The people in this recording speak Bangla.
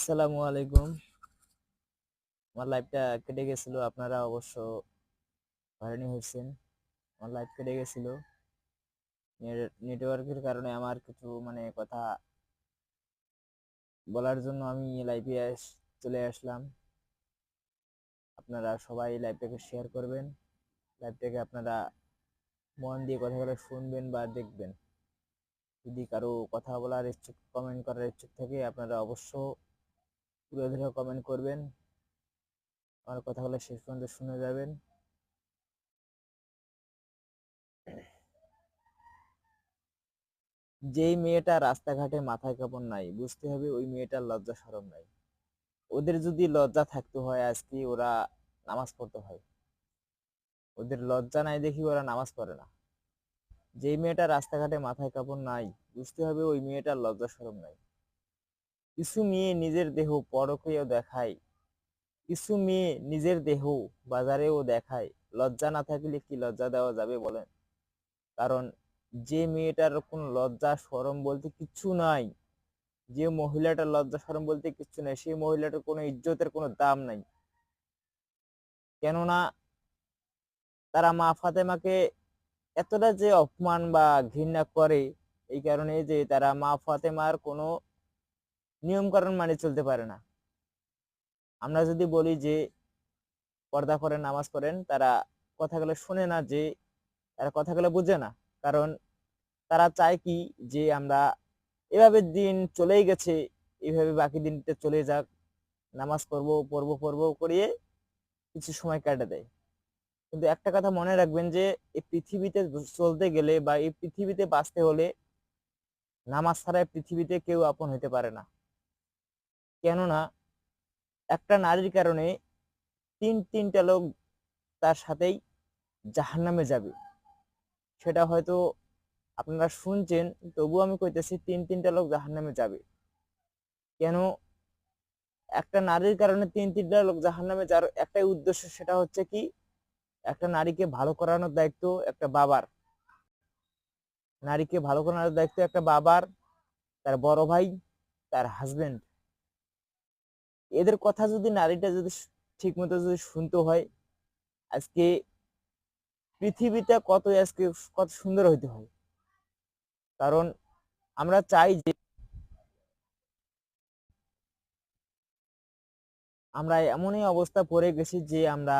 আসসালামু আলাইকুম। আমার লাইভটা কেটে গেছিল, আপনারা অবশ্য হয়রানি হয়েছেন। আমার লাইভ কেটে গেছিল নেটওয়ার্কের কারণে। আমার কিছু কথা বলার জন্য আমি লাইভে চলে আসলাম। আপনারা সবাই লাইভটাকে শেয়ার করবেন, লাইভটাকে আপনারা মন দিয়ে কথাগুলো শুনবেন বা দেখবেন। যদি কারো কথা বলার ইচ্ছুক, কমেন্ট করার ইচ্ছুক থাকে, আপনারা অবশ্য তুলে ধরে কমেন্ট করবেন, আমার কথাগুলো শেষ পর্যন্ত শুনে যাবেন। যেই মেয়েটা রাস্তাঘাটে মাথায় কাপড় নাই, বুঝতে হবে ওই মেয়েটার লজ্জা শরম নাই। ওদের যদি লজ্জা থাকতে হয়, আজকে ওরা নামাজ পড়তে হয়। ওদের লজ্জা নাই দেখি ওরা নামাজ পড়ে না। যেই মেয়েটা রাস্তাঘাটে মাথায় কাপড় নাই, বুঝতে হবে ওই মেয়েটার লজ্জা শরম নাই। কিছু মেয়ে নিজের দেহ পরকীয় দেখায়, কিছু মেয়ে নিজের দেহ বাজারেও দেখায়। লজ্জা না থাকলে কি লজ্জা দেওয়া যাবে বলেন? কারণ যে মেয়েটার কোনো লজ্জা শরম বলতে কিচ্ছু নাই, যে মহিলাটার লজ্জা শরম বলতে কিচ্ছু নাই, সেই মহিলাটার কোনো ইজ্জতের কোনো দাম নাই। কেননা তারা মা ফাতেমাকে এতটা যে অপমান বা ঘৃণা করে, এই কারণে যে তারা মা ফাতেমার কোনো নিয়ম কানুন মানে চলতে পারে না। আমরা যদি বলি যে পর্দা করেন, নামাজ পড়েন, তারা কথাগুলো শুনে না, যে তারা কথাগুলো বুঝে না। কারণ তারা চায় কি, যে আমরা এভাবে দিন চলেই গেছে, এইভাবে বাকি দিনটা চলে যাক, নামাজ পড়বো পড়বো পড়বো করিয়ে কিছু সময় কাটে দেয়। কিন্তু একটা কথা মনে রাখবেন, যে এই পৃথিবীতে চলতে গেলে বা এই পৃথিবীতে বাঁচতে হলে নামাজ ছাড়া পৃথিবীতে কেউ আপন হতে পারে না। কেননা একটা নারীর কারণে তিনটা লোক তার সাথেই জাহান্নামে যাবে। সেটা হয়তো আপনারা শুনছেন, তবু আমি কইতেছি তিনটা লোক জাহান্নামে যাবে। কেন? একটা নারীর কারণে তিনটা লোক জাহান্নামে যাওয়ার একটাই উদ্দেশ্য, সেটা হচ্ছে কি, একটা নারীকে ভালো করানোর দায়িত্ব একটা বাবার। নারীকে ভালো করানোর দায়িত্ব একটা বাবার, তার বড় ভাই, তার হাজবেন্ড। এদের কথা যদি নারীটা যদি ঠিক মতো যদি শুনতে হয়, আজকে পৃথিবীটা আজকে কত সুন্দর হইতে হয়। কারণ আমরা চাই যে আমরা এমনই অবস্থা পড়ে গেছি যে আমরা